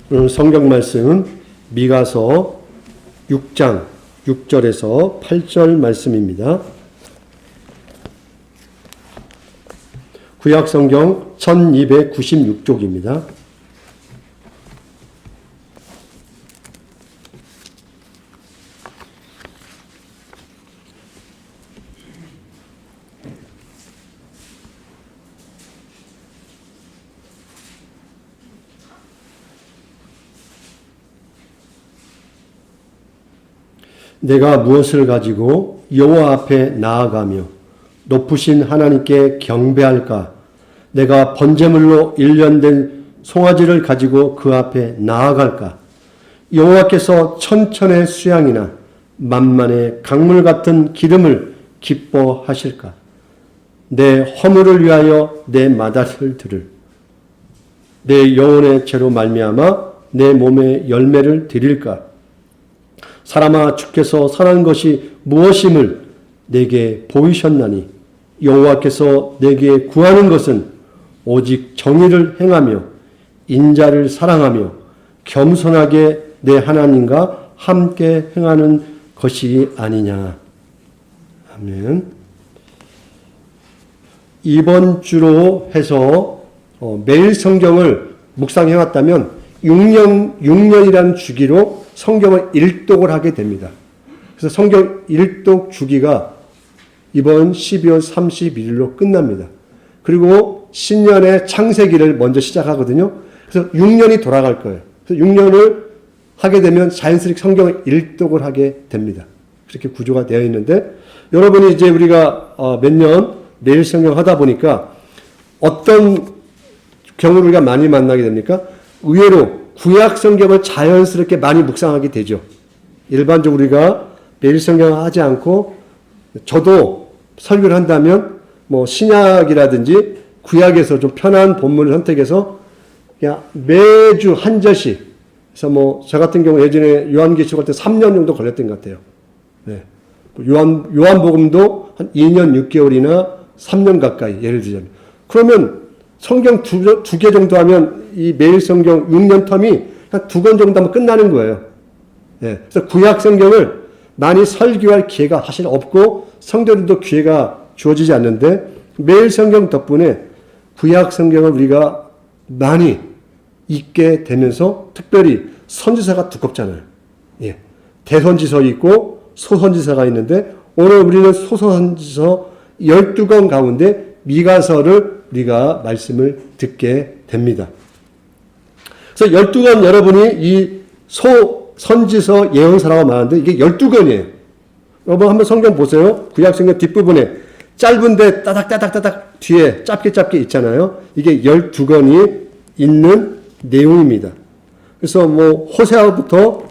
오늘 성경 말씀은 미가서 6장 6절에서 8절 말씀입니다. 구약 성경 1296쪽입니다. 내가 무엇을 가지고 여호와 앞에 나아가며 높으신 하나님께 경배할까? 내가 번제물로 일련된 송아지를 가지고 그 앞에 나아갈까? 여호와께서 천천의 수양이나 만만의 강물 같은 기름을 기뻐하실까? 내 허물을 위하여 내 마다를 들을 내 영혼의 죄로 말미암아 내 몸의 열매를 드릴까? 사람아, 주께서 선한 것이 무엇임을 내게 보이셨나니 여호와께서 내게 구하는 것은 오직 정의를 행하며 인자를 사랑하며 겸손하게 내 하나님과 함께 행하는 것이 아니냐. 아멘. 이번 주로 해서 매일 성경을 묵상해왔다면 6년이라는 주기로 성경을 일독을 하게 됩니다. 그래서 성경 일독 주기가 이번 12월 31일로 끝납니다. 그리고 신년의 창세기를 먼저 시작하거든요. 그래서 6년이 돌아갈 거예요. 그래서 6년을 하게 되면 자연스럽게 성경을 일독을 하게 됩니다. 그렇게 구조가 되어 있는데, 여러분이 이제 우리가 몇 년 매일 성경 하다 보니까 어떤 경우를 우리가 많이 만나게 됩니까? 의외로 구약 성경을 자연스럽게 많이 묵상하게 되죠. 일반적으로 우리가 매일 성경을 하지 않고, 저도 설교를 한다면 뭐 신약이라든지 구약에서 좀 편한 본문을 선택해서 그냥 매주 한 절씩, 그래서 뭐 저 같은 경우 예전에 요한계시록 할 때 3년 정도 걸렸던 것 같아요. 네. 요한복음도 한 2년 6개월이나 3년 가까이, 예를 들자면. 그러면 성경 두 개 정도 하면 이 매일 성경 6년 텀이 한 2권 정도 하면 끝나는 거예요. 예. 그래서 구약 성경을 많이 설교할 기회가 사실 없고 성도들도 기회가 주어지지 않는데, 매일 성경 덕분에 구약 성경을 우리가 많이 읽게 되면서, 특별히 선지서가 두껍잖아요. 예. 대선지서 있고 소선지서가 있는데, 오늘 우리는 소선지서 12권 가운데 미가서를 우리가 말씀을 듣게 됩니다. 그래서 12권, 여러분이 이 선지서 예언서라고 말하는데 이게 12권이에요. 여러분 한번 성경 보세요. 구약 성경 뒷부분에 짧은데 따닥따닥따닥 뒤에 짧게 있잖아요. 이게 12권이 있는 내용입니다. 그래서 뭐 호세아부터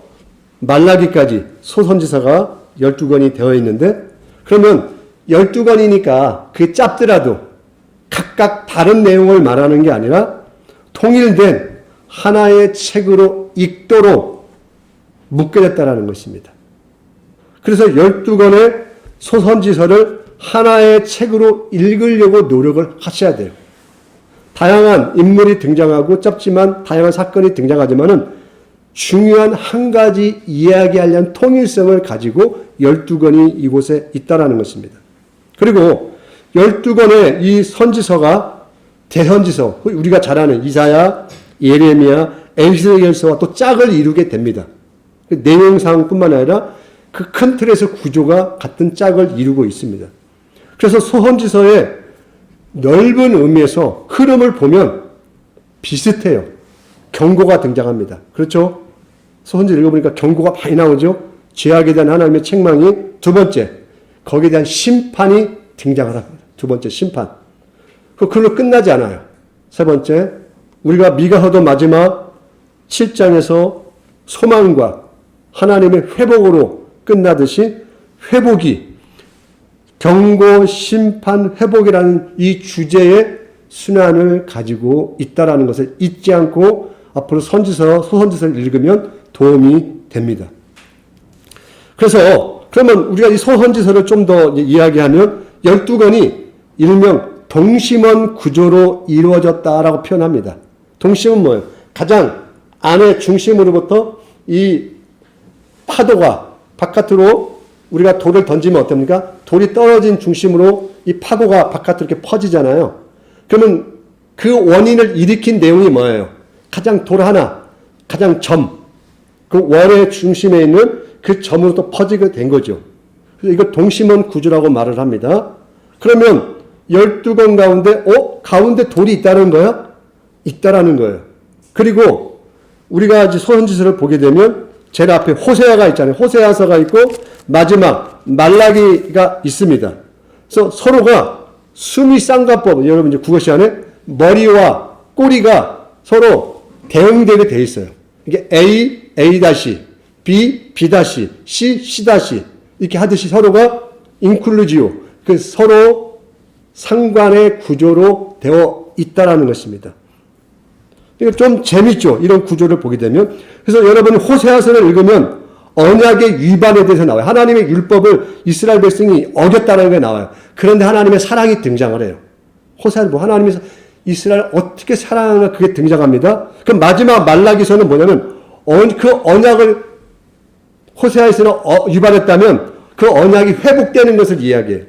말라기까지 소선지서가 12권이 되어 있는데, 그러면 12권이니까 그게 짧더라도 각각 다른 내용을 말하는 게 아니라 통일된 하나의 책으로 읽도록 묶여졌다는 것입니다. 그래서 12권의 소선지서를 하나의 책으로 읽으려고 노력을 하셔야 돼요. 다양한 인물이 등장하고 짧지만 다양한 사건이 등장하지만은 중요한 한 가지 이야기하려는 통일성을 가지고 12권이 이곳에 있다라는 것입니다. 그리고 12권의 이 선지서가 대선지서, 우리가 잘 아는 이사야, 예레미야, 에스겔서와 또 짝을 이루게 됩니다. 내용상뿐만 아니라 그 큰 틀에서 구조가 같은 짝을 이루고 있습니다. 그래서 소선지서의 넓은 의미에서 흐름을 보면 비슷해요. 경고가 등장합니다. 그렇죠? 소선지서 읽어보니까 경고가 많이 나오죠? 죄악에 대한 하나님의 책망이, 두 번째, 거기에 대한 심판이 등장을 합니다. 두 번째, 심판. 그걸로 끝나지 않아요. 세 번째, 우리가 미가서도 마지막 7장에서 소망과 하나님의 회복으로 끝나듯이 회복이, 경고, 심판, 회복이라는 이 주제의 순환을 가지고 있다라는 것을 잊지 않고 앞으로 소선지서를 읽으면 도움이 됩니다. 그래서 그러면 우리가 이 소선지서를 좀 더 이야기하면 12권이 일명 동심원 구조로 이루어졌다라고 표현합니다. 동심은 뭐예요? 가장 안에 중심으로부터 이 파도가 바깥으로 우리가 돌을 던지면 어떻습니까? 돌이 떨어진 중심으로 이 파도가 바깥으로 이렇게 퍼지잖아요. 그러면 그 원인을 일으킨 내용이 뭐예요? 가장 돌 하나, 가장 점, 그 원의 중심에 있는 그 점으로 또 퍼지게 된 거죠. 그래서 이거 동심원 구조라고 말을 합니다. 그러면 12건 가운데, 가운데 돌이 있다는 거야? 있다라는 거예요. 그리고 우리가 이제 소선지서를 보게 되면 제일 앞에 호세아가 있잖아요. 호세아서가 있고 마지막 말라기가 있습니다. 그래서 서로가 숨이 쌍가법, 여러분 이제 국어 시간에 머리와 꼬리가 서로 대응되게 돼 있어요. 이게 A, A-, B, B-, C, C- 이렇게 하듯이 서로가 인클루지오, 그 서로 상관의 구조로 되어 있다라는 것입니다. 이거 좀 재밌죠? 이런 구조를 보게 되면. 그래서 여러분이 호세아서를 읽으면 언약의 위반에 대해서 나와요. 하나님의 율법을 이스라엘 백성이 어겼다는 게 나와요. 그런데 하나님의 사랑이 등장을 해요. 호세아를 보고 하나님이 이스라엘 어떻게 사랑하는가 그게 등장합니다. 그럼 마지막 말라기서는 뭐냐면 그 언약을 호세아에서는 위반했다면 그 언약이 회복되는 것을 이야기해요.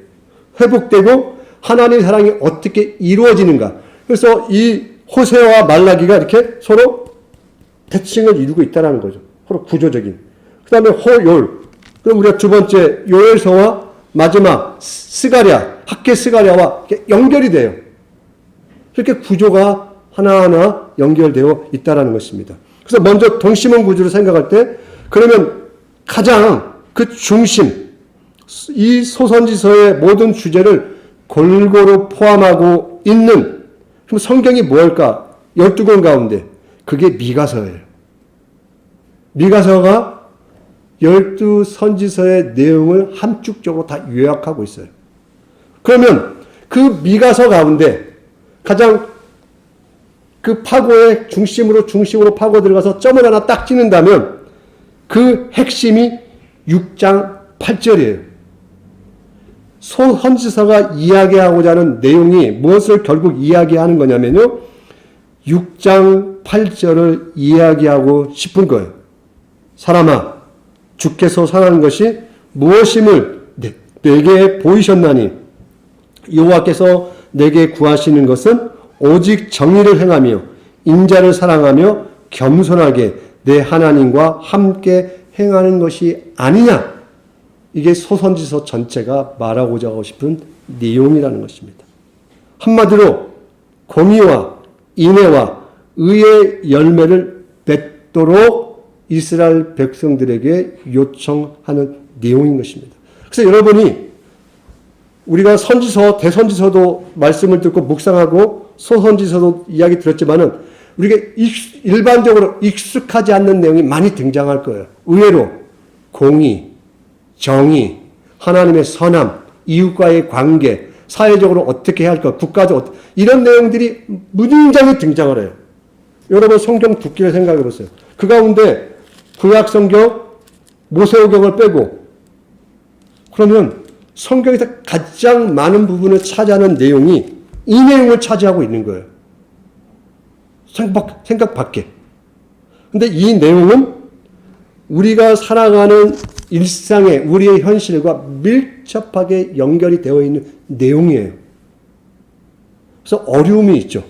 회복되고 하나님의 사랑이 어떻게 이루어지는가. 그래서 이 호세아와 말라기가 이렇게 서로 대칭을 이루고 있다는 거죠. 서로 구조적인. 그 다음에 호열. 그럼 우리가 두 번째 요엘서와 마지막 스가랴, 학계 스가랴와 연결이 돼요. 이렇게 구조가 하나하나 연결되어 있다는 것입니다. 그래서 먼저 동심원 구조를 생각할 때 그러면 가장 그 중심, 이 소선지서의 모든 주제를 골고루 포함하고 있는 그럼 성경이 뭘까? 12권 가운데 그게 미가서예요. 미가서가 12선지서의 내용을 함축적으로 다 요약하고 있어요. 그러면 그 미가서 가운데 가장 그 파고의 중심으로 파고 들어가서 점을 하나 딱 찍는다면 그 핵심이 6장 8절이에요. 소선지서가 이야기하고자 하는 내용이 무엇을 결국 이야기하는 거냐면요. 6장 8절을 이야기하고 싶은 거예요. 사람아, 주께서 선하는 것이 무엇임을 내게 보이셨나니 여호와께서 내게 구하시는 것은 오직 정의를 행하며 인자를 사랑하며 겸손하게 내 하나님과 함께 행하는 것이 아니냐. 이게 소선지서 전체가 말하고자 하고 싶은 내용이라는 것입니다. 한마디로 공의와 인애와 의의 열매를 맺도록 이스라엘 백성들에게 요청하는 내용인 것입니다. 그래서 여러분이 우리가 선지서, 대선지서도 말씀을 듣고 묵상하고 소선지서도 이야기 들었지만은 우리가 일반적으로 익숙하지 않는 내용이 많이 등장할 거예요. 의외로 공의, 정의, 하나님의 선함, 이웃과의 관계, 사회적으로 어떻게 해야 할까, 국가적 이런 내용들이 무진장이 등장을 해요. 여러분 성경 두께를 생각해 보세요. 그 가운데 구약 성경, 모세오경을 빼고 그러면 성경에서 가장 많은 부분을 차지하는 내용이 이 내용을 차지하고 있는 거예요. 생각 밖에. 근데 이 내용은 우리가 살아가는 일상의 우리의 현실과 밀접하게 연결이 되어 있는 내용이에요. 그래서 어려움이 있죠.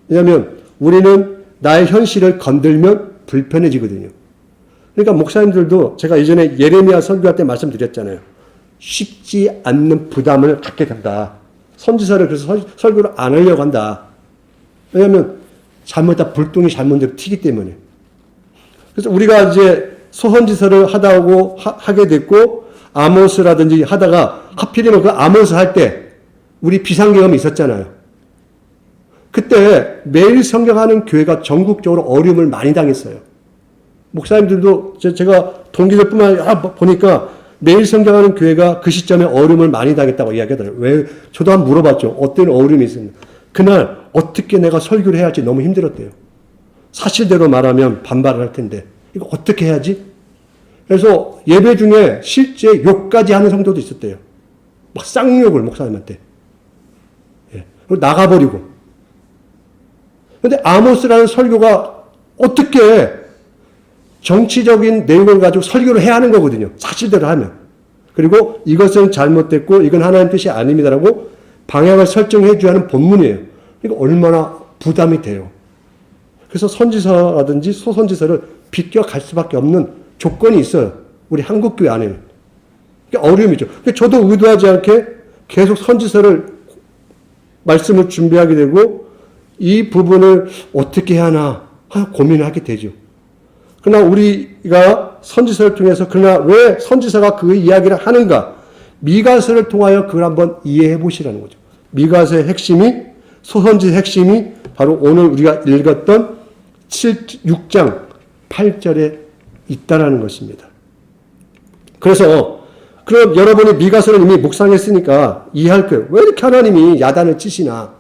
왜냐하면 우리는 나의 현실을 건들면 불편해지거든요. 그러니까 목사님들도 제가 예전에 예레미야 설교할 때 말씀드렸잖아요. 쉽지 않는 부담을 갖게 된다. 선지서를 그래서 설교를 안 하려고 한다. 왜냐하면 잘못다 불똥이 잘못대로 튀기 때문에. 그래서 우리가 이제 소선지서를 하게 됐고 아모스라든지 하다가 하필이면 그 아모스 할 때 우리 비상계엄이 있었잖아요. 그때 매일 성경하는 교회가 전국적으로 어려움을 많이 당했어요. 목사님들도 제가 동기들뿐만 아니라 보니까 매일 성경하는 교회가 그 시점에 어려움을 많이 당했다고 이야기하더라고요. 왜? 저도 한번 물어봤죠. 어떤 어려움이 있습니까? 그날 어떻게 내가 설교를 해야 할지 너무 힘들었대요. 사실대로 말하면 반발을 할 텐데 이거 어떻게 해야지? 그래서 예배 중에 실제 욕까지 하는 성도도 있었대요. 막 쌍욕을 목사님한테. 그리고 나가버리고. 근데 아모스라는 설교가 어떻게 정치적인 내용을 가지고 설교를 해야 하는 거거든요. 사실대로 하면. 그리고 이것은 잘못됐고 이건 하나님 뜻이 아닙니다라고 방향을 설정해 줘야 하는 본문이에요. 그러니까 얼마나 부담이 돼요. 그래서 선지서라든지 소선지서를 비껴갈 수밖에 없는 조건이 있어요. 우리 한국교회 안에는. 그러니까 어려움이죠. 그러니까 저도 의도하지 않게 계속 선지서를 말씀을 준비하게 되고 이 부분을 어떻게 해야 하나 고민을 하게 되죠. 그러나 우리가 선지서를 통해서 그러나 왜 선지서가 그 이야기를 하는가? 미가서를 통하여 그걸 한번 이해해 보시라는 거죠. 미가서의 핵심이 소선지서의 핵심이 바로 오늘 우리가 읽었던 6장 8절에 있다라는 것입니다. 그래서 그럼 여러분이 미가서를 이미 묵상했으니까 이해할 거예요. 왜 이렇게 하나님이 야단을 치시나?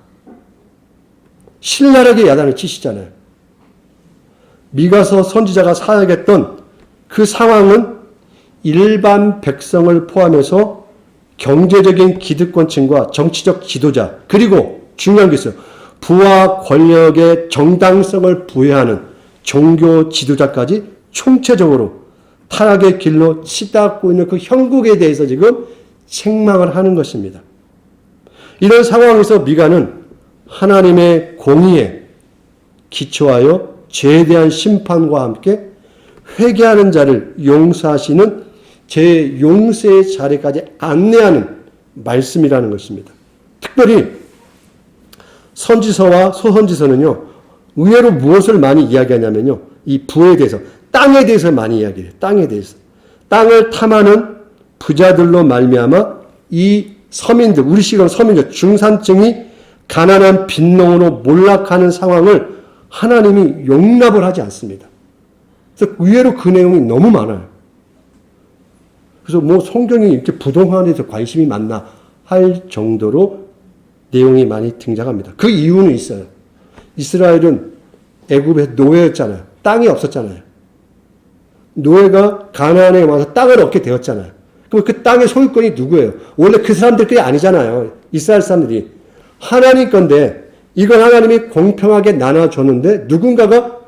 신랄하게 야단을 치시잖아요. 미가서 선지자가 사역했던 그 상황은 일반 백성을 포함해서 경제적인 기득권층과 정치적 지도자 그리고 중요한 게 있어요. 부와 권력의 정당성을 부여하는 종교 지도자까지 총체적으로 타락의 길로 치닫고 있는 그 형국에 대해서 지금 책망을 하는 것입니다. 이런 상황에서 미가는 하나님의 공의에 기초하여 죄에 대한 심판과 함께 회개하는 자를 용서하시는 제 용서의 자리까지 안내하는 말씀이라는 것입니다. 특별히 선지서와 소선지서는요, 의외로 무엇을 많이 이야기하냐면요, 이 부에 대해서, 땅에 대해서 많이 이야기해요. 땅에 대해서. 땅을 탐하는 부자들로 말미암아 이 서민들, 우리 시골 서민들, 중산층이 가난한 빈농으로 몰락하는 상황을 하나님이 용납을 하지 않습니다. 그래서 의외로 그 내용이 너무 많아요. 그래서 뭐 성경이 이렇게 부동산에 대해서 관심이 많나 할 정도로 내용이 많이 등장합니다. 그 이유는 있어요. 이스라엘은 애굽의 노예였잖아요. 땅이 없었잖아요. 노예가 가나안에 와서 땅을 얻게 되었잖아요. 그럼 그 땅의 소유권이 누구예요? 원래 그 사람들끼리 아니잖아요. 이스라엘 사람들이. 하나님 건데 이건 하나님이 공평하게 나눠줬는데 누군가가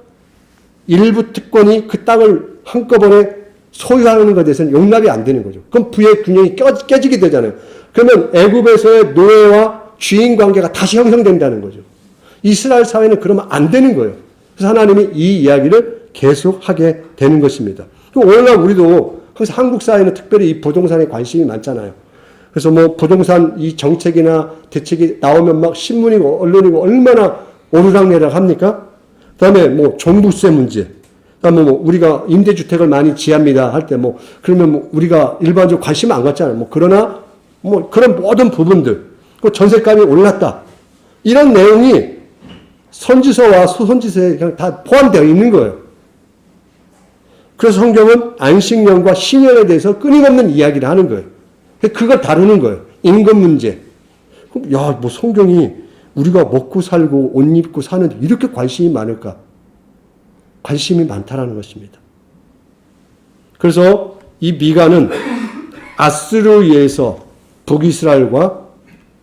일부 특권이 그 땅을 한꺼번에 소유하는 것에 대해서는 용납이 안 되는 거죠. 그럼 부의 균형이 깨지게 되잖아요. 그러면 애굽에서의 노예와 주인 관계가 다시 형성된다는 거죠. 이스라엘 사회는 그러면 안 되는 거예요. 그래서 하나님이 이 이야기를 계속하게 되는 것입니다. 오늘날 우리도 그래서 한국 사회는 특별히 이 부동산에 관심이 많잖아요. 그래서 뭐 부동산 이 정책이나 대책이 나오면 막 신문이고 언론이고 얼마나 오르락내락 합니까? 그다음에 뭐 종부세 문제, 그다음에 뭐 우리가 임대주택을 많이 지합니다 할 때 뭐 그러면 뭐 우리가 일반적으로 관심 안 갖잖아요. 뭐 그러나 뭐 그런 모든 부분들, 그 전세값이 올랐다 이런 내용이 선지서와 소선지서에 그냥 다 포함되어 있는 거예요. 그래서 성경은 안식년과 신년에 대해서 끊임없는 이야기를 하는 거예요. 그걸 다루는 거예요. 임금 문제. 야, 뭐 성경이 우리가 먹고 살고 옷 입고 사는데 이렇게 관심이 많을까? 관심이 많다라는 것입니다. 그래서 이 미가는 아스르에서 북이스라엘과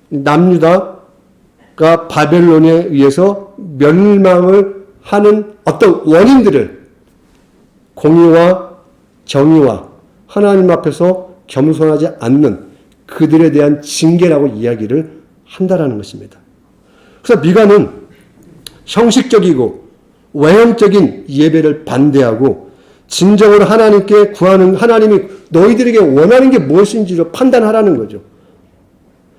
남유다가 바벨론에 의해서 멸망을 하는 어떤 원인들을 공의와 정의와 하나님 앞에서 겸손하지 않는 그들에 대한 징계라고 이야기를 한다라는 것입니다. 그래서 미가는 형식적이고 외형적인 예배를 반대하고 진정으로 하나님께 구하는 하나님이 너희들에게 원하는 게 무엇인지를 판단하라는 거죠.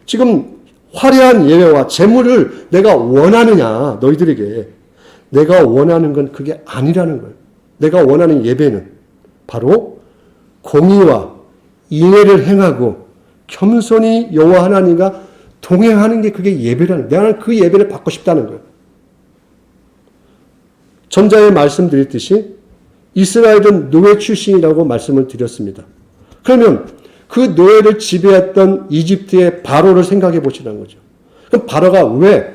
지금 화려한 예배와 재물을 내가 원하느냐 너희들에게 내가 원하는 건 그게 아니라는 거예요. 내가 원하는 예배는 바로 공의와 인애를 행하고 겸손히 여호와 하나님과 동행하는 게 그게 예배라는 거예요. 나는 그 예배를 받고 싶다는 거예요. 전자에 말씀드렸듯이 이스라엘은 노예 출신이라고 말씀을 드렸습니다. 그러면 그 노예를 지배했던 이집트의 바로를 생각해 보시라는 거죠. 그럼 바로가 왜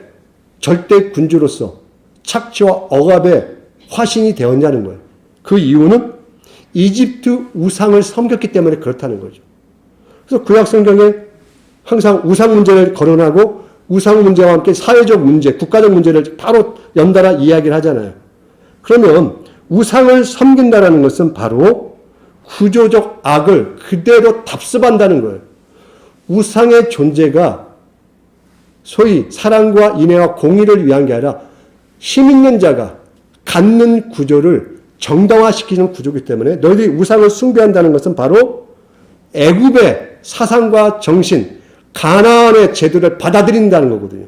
절대 군주로서 착취와 억압의 화신이 되었냐는 거예요. 그 이유는 이집트 우상을 섬겼기 때문에 그렇다는 거죠. 그래서 구약 성경에 항상 우상 문제를 거론하고 우상 문제와 함께 사회적 문제, 국가적 문제를 바로 연달아 이야기를 하잖아요. 그러면 우상을 섬긴다는 것은 바로 구조적 악을 그대로 답습한다는 거예요. 우상의 존재가 소위 사랑과 인애와 공의를 위한 게 아니라 힘 있는 자가 갖는 구조를 정당화시키는 구조이기 때문에 너희들이 우상을 숭배한다는 것은 바로 애굽의 사상과 정신, 가나안의 제도를 받아들인다는 거거든요.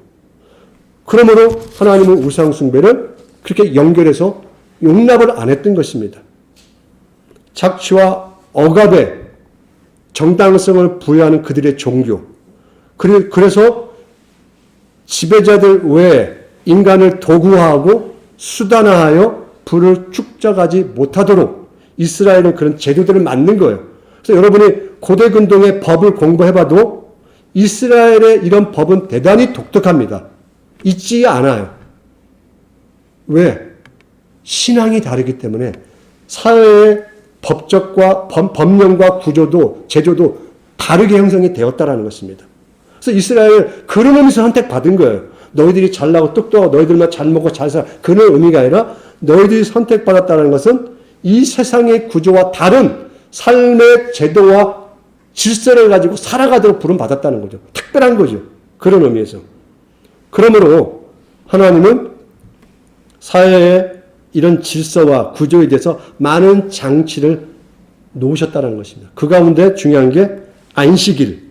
그러므로 하나님은 우상 숭배를 그렇게 연결해서 용납을 안 했던 것입니다. 착취와 억압의 정당성을 부여하는 그들의 종교. 그래서 지배자들 외에 인간을 도구화하고 수단화하여 불을 축적하지 못하도록 이스라엘은 그런 제도들을 만든 거예요. 그래서 여러분이 고대 근동의 법을 공부해봐도 이스라엘의 이런 법은 대단히 독특합니다. 있지 않아요. 왜? 신앙이 다르기 때문에 사회의 법적과 법령과 구조도 제조도 다르게 형성이 되었다는 것입니다. 그래서 이스라엘 그런 의미에서 선택받은 거예요. 너희들이 잘나고 똑똑하고 너희들만 잘 먹고 잘 살아. 그런 의미가 아니라 너희들이 선택받았다는 것은 이 세상의 구조와 다른 삶의 제도와 질서를 가지고 살아가도록 부름받았다는 거죠. 특별한 거죠. 그런 의미에서. 그러므로 하나님은 사회의 이런 질서와 구조에 대해서 많은 장치를 놓으셨다는 것입니다. 그 가운데 중요한 게 안식일,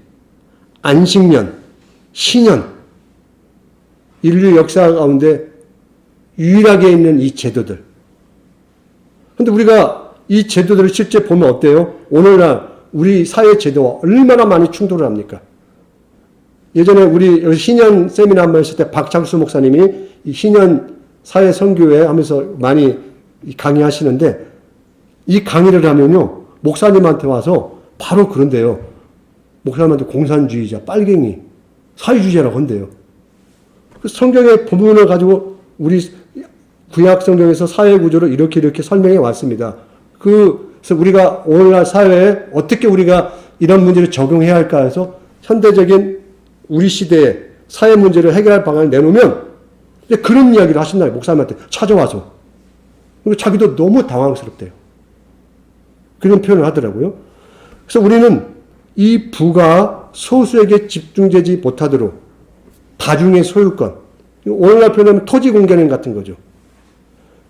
안식년, 신년, 인류 역사 가운데 유일하게 있는 이 제도들. 그런데 우리가 이 제도들을 실제 보면 어때요? 오늘날 우리 사회 제도와 얼마나 많이 충돌을 합니까? 예전에 우리 신년 세미나 한번 했을 때 박창수 목사님이 이 신년 사회 선교회 하면서 많이 강의하시는데 이 강의를 하면요. 목사님한테 와서 바로 그런데요. 목사님한테 공산주의자, 빨갱이, 사회주의자라고 한대요. 성경의 부분을 가지고 우리 구약 성경에서 사회 구조를 이렇게 설명해 왔습니다. 그래서 우리가 오늘날 사회에 어떻게 우리가 이런 문제를 적용해야 할까 해서 현대적인 우리 시대의 사회 문제를 해결할 방안을 내놓으면 그런 이야기를 하신다요. 목사님한테 찾아와서. 그리고 자기도 너무 당황스럽대요. 그런 표현을 하더라고요. 그래서 우리는 이 부가 소수에게 집중되지 못하도록 다중의 소유권, 오늘날 표현하면 토지 공개는 같은 거죠.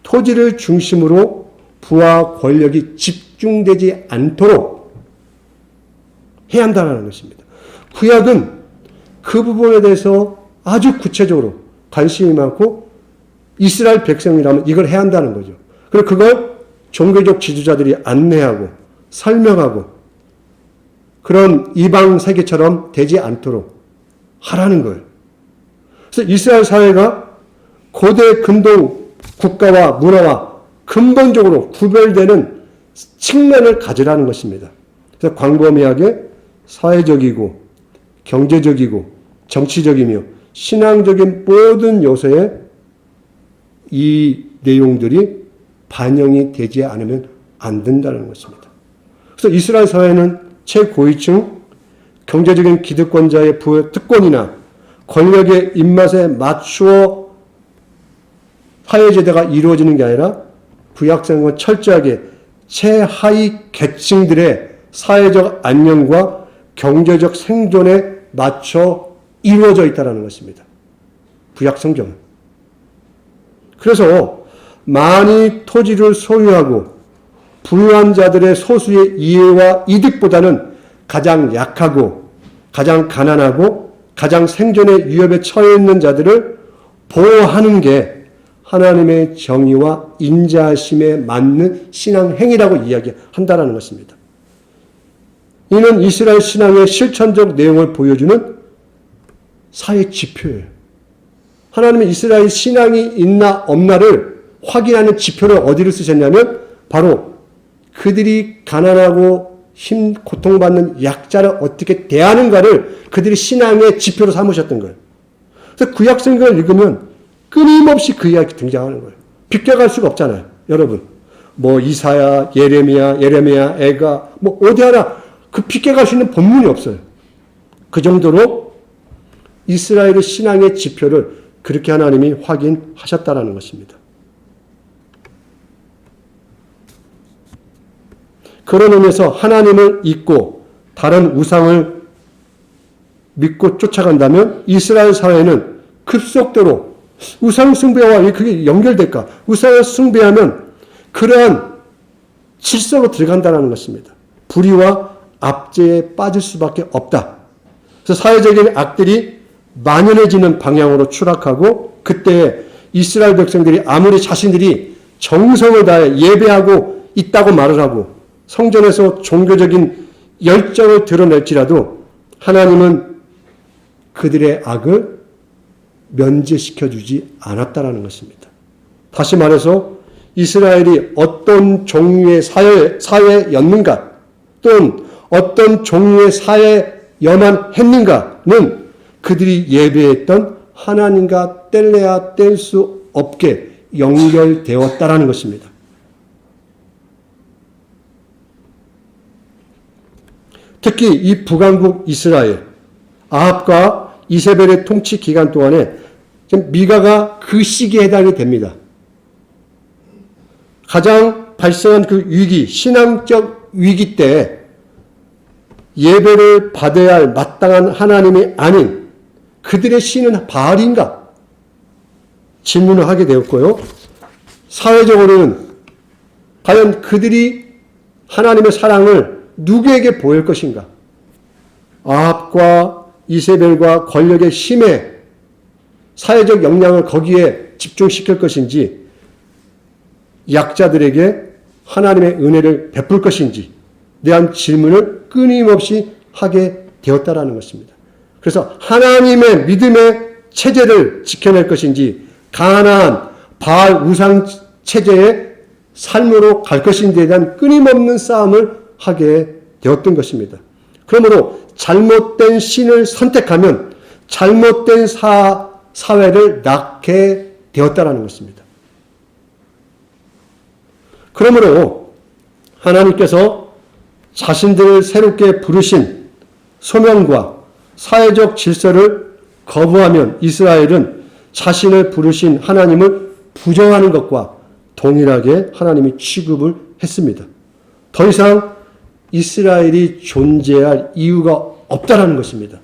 토지를 중심으로 부와 권력이 집중되지 않도록 해야 한다는 것입니다. 구약은 그 부분에 대해서 아주 구체적으로 관심이 많고 이스라엘 백성이라면 이걸 해야 한다는 거죠. 그리고 그걸 종교적 지도자들이 안내하고 설명하고 그런 이방 세계처럼 되지 않도록 하라는 거예요. 그래서 이스라엘 사회가 고대 근동 국가와 문화와 근본적으로 구별되는 측면을 가지라는 것입니다. 그래서 광범위하게 사회적이고 경제적이고 정치적이며 신앙적인 모든 요소에 이 내용들이 반영이 되지 않으면 안 된다는 것입니다. 그래서 이스라엘 사회는 최고위층, 경제적인 기득권자의 부의 특권이나 권력의 입맛에 맞추어 사회제도가 이루어지는 게 아니라 구약성은 철저하게 최하위 계층들의 사회적 안녕과 경제적 생존에 맞춰 이루어져 있다는 것입니다. 구약성경은. 그래서 많이 토지를 소유하고 부유한 자들의 소수의 이해와 이득보다는 가장 약하고 가장 가난하고 가장 생존의 위협에 처해 있는 자들을 보호하는 게 하나님의 정의와 인자하심에 맞는 신앙 행위라고 이야기한다는 것입니다. 이는 이스라엘 신앙의 실천적 내용을 보여주는 사회 지표예요. 하나님은 이스라엘 신앙이 있나 없나를 확인하는 지표를 어디를 쓰셨냐면 바로 그들이 가난하고 고통받는 약자를 어떻게 대하는가를 그들이 신앙의 지표로 삼으셨던 거예요. 그래서 구약 성경을 읽으면 끊임없이 그 이야기 등장하는 거예요. 비껴갈 수가 없잖아요. 여러분. 뭐 이사야, 예레미야, 애가 뭐 어디 하나 그 비껴갈 수 있는 본문이 없어요. 그 정도로 이스라엘의 신앙의 지표를 그렇게 하나님이 확인하셨다라는 것입니다. 그런 의미에서 하나님을 잊고 다른 우상을 믿고 쫓아간다면 이스라엘 사회는 급속도로 우상 숭배와 왜 그게 연결될까? 우상을 숭배하면 그러한 질서로 들어간다는 것입니다. 불의와 압제에 빠질 수밖에 없다. 그래서 사회적인 악들이 만연해지는 방향으로 추락하고 그때 이스라엘 백성들이 아무리 자신들이 정성을 다해 예배하고 있다고 말을 하고 성전에서 종교적인 열정을 드러낼지라도 하나님은 그들의 악을 면제시켜주지 않았다라는 것입니다. 다시 말해서 이스라엘이 어떤 종류의 사회였는가 또는 어떤 종류의 사회여만 했는가는 그들이 예배했던 하나님과 뗄래야 뗄 수 없게 연결되었다라는 것입니다. 특히 이 북왕국 이스라엘, 아합과 이세벨의 통치 기간 동안에 미가가 그 시기에 해당이 됩니다. 가장 발생한 그 위기, 신앙적 위기 때 예배를 받아야 할 마땅한 하나님이 아닌 그들의 신은 바알인가? 질문을 하게 되었고요. 사회적으로는 과연 그들이 하나님의 사랑을 누구에게 보일 것인가? 아합과 이세벨과 권력의 힘에 사회적 역량을 거기에 집중시킬 것인지 약자들에게 하나님의 은혜를 베풀 것인지 대한 질문을 끊임없이 하게 되었다라는 것입니다. 그래서 하나님의 믿음의 체제를 지켜낼 것인지 가나안 바알 우상 체제의 삶으로 갈 것인지에 대한 끊임없는 싸움을 하게 되었던 것입니다. 그러므로 잘못된 신을 선택하면 잘못된 사회를 낳게 되었다라는 것입니다. 그러므로 하나님께서 자신들을 새롭게 부르신 소명과 사회적 질서를 거부하면 이스라엘은 자신을 부르신 하나님을 부정하는 것과 동일하게 하나님이 취급을 했습니다. 더 이상 이스라엘이 존재할 이유가 없다라는 것입니다.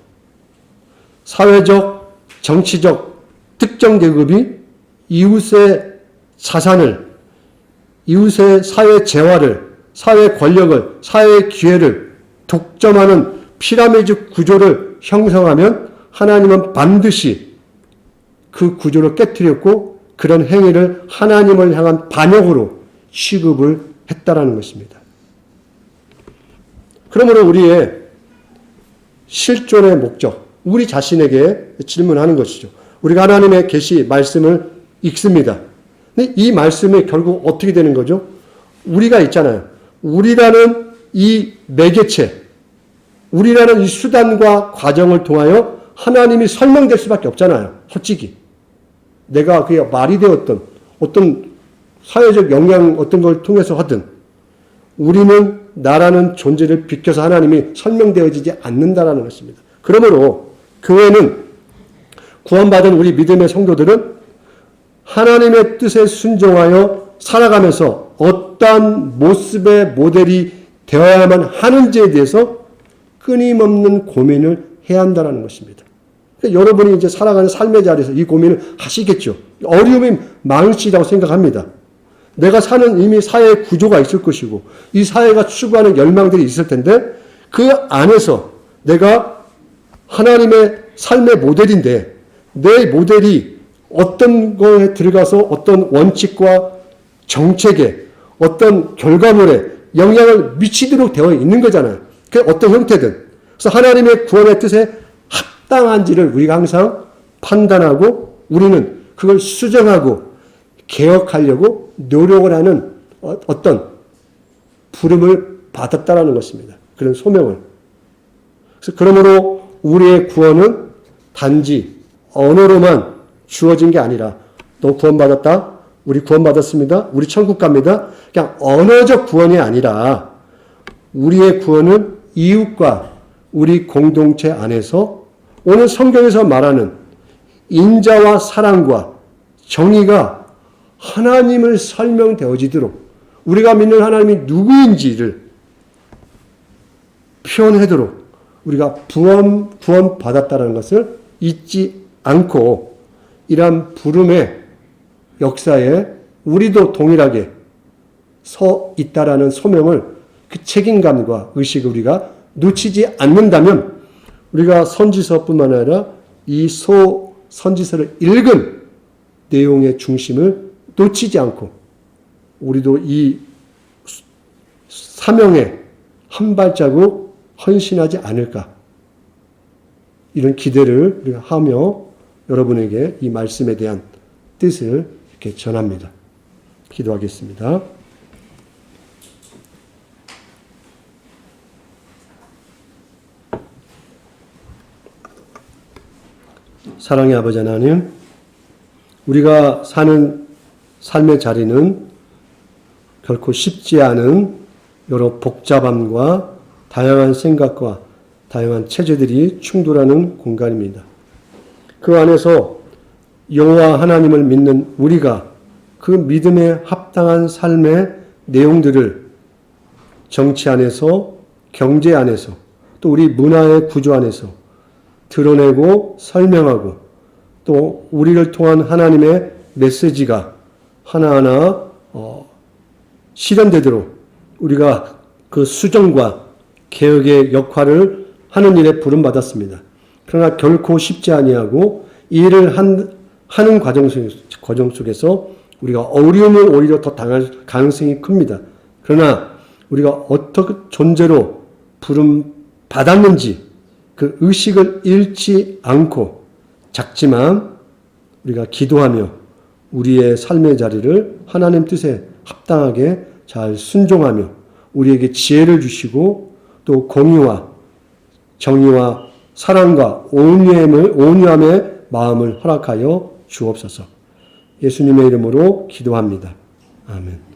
사회적, 정치적 특정 계급이 이웃의 자산을, 이웃의 사회 재화를, 사회 권력을, 사회 기회를 독점하는 피라미드 구조를 형성하면 하나님은 반드시 그 구조를 깨뜨렸고 그런 행위를 하나님을 향한 반역으로 취급을 했다라는 것입니다. 그러므로 우리의 실존의 목적, 우리 자신에게 질문하는 것이죠. 우리가 하나님의 계시 말씀을 읽습니다. 근데 이 말씀이 결국 어떻게 되는 거죠? 우리가 있잖아요. 우리라는 이 매개체, 우리라는 이 수단과 과정을 통하여 하나님이 설명될 수밖에 없잖아요. 솔직히. 내가 그게 말이 되었던 어떤 사회적 영향 어떤 걸 통해서 하든 우리는 나라는 존재를 비켜서 하나님이 설명되어지지 않는다라는 것입니다. 그러므로 교회는 구원받은 우리 믿음의 성도들은 하나님의 뜻에 순종하여 살아가면서 어떠한 모습의 모델이 되어야만 하는지에 대해서 끊임없는 고민을 해야 한다는 것입니다. 그러니까 여러분이 이제 살아가는 삶의 자리에서 이 고민을 하시겠죠. 어려움이 많으시다고 생각합니다. 내가 사는 이미 사회의 구조가 있을 것이고 이 사회가 추구하는 열망들이 있을 텐데 그 안에서 내가 하나님의 삶의 모델인데 내 모델이 어떤 거에 들어가서 어떤 원칙과 정책에 어떤 결과물에 영향을 미치도록 되어 있는 거잖아요. 그게 어떤 형태든. 그래서 하나님의 구원의 뜻에 합당한지를 우리가 항상 판단하고 우리는 그걸 수정하고 개혁하려고 노력을 하는 어떤 부름을 받았다라는 것입니다. 그런 소명을. 그래서 그러므로 우리의 구원은 단지 언어로만 주어진 게 아니라 너 구원받았다? 우리 구원받았습니다. 우리 천국 갑니다. 그냥 언어적 구원이 아니라 우리의 구원은 이웃과 우리 공동체 안에서 오늘 성경에서 말하는 인자와 사랑과 정의가 하나님을 설명되어지도록 우리가 믿는 하나님이 누구인지를 표현하도록 우리가 구원 받았다는 것을 잊지 않고 이러한 부름의 역사에 우리도 동일하게 서 있다라는 소명을 그 책임감과 의식을 우리가 놓치지 않는다면 우리가 선지서뿐만 아니라 이 선지서를 읽은 내용의 중심을 놓치지 않고 우리도 이 사명에 한 발자국 헌신하지 않을까 이런 기대를 우리가 하며 여러분에게 이 말씀에 대한 뜻을 이렇게 전합니다. 기도하겠습니다. 사랑의 아버지 하나님, 우리가 사는 삶의 자리는 결코 쉽지 않은 여러 복잡함과 다양한 생각과 다양한 체제들이 충돌하는 공간입니다. 그 안에서 여호와 하나님을 믿는 우리가 그 믿음에 합당한 삶의 내용들을 정치 안에서, 경제 안에서, 또 우리 문화의 구조 안에서 드러내고 설명하고 또 우리를 통한 하나님의 메시지가 하나하나 실현되도록 우리가 그 수정과 개혁의 역할을 하는 일에 부름받았습니다. 그러나 결코 쉽지 아니하고 이 일을 하는 과정 속에서 우리가 어려움을 오히려 더 당할 가능성이 큽니다. 그러나 우리가 어떻게 존재로 부름받았는지 그 의식을 잃지 않고 작지만 우리가 기도하며 우리의 삶의 자리를 하나님 뜻에 합당하게 잘 순종하며 우리에게 지혜를 주시고 또 공의와 정의와 사랑과 온유함의 마음을 허락하여 주옵소서. 예수님의 이름으로 기도합니다. 아멘.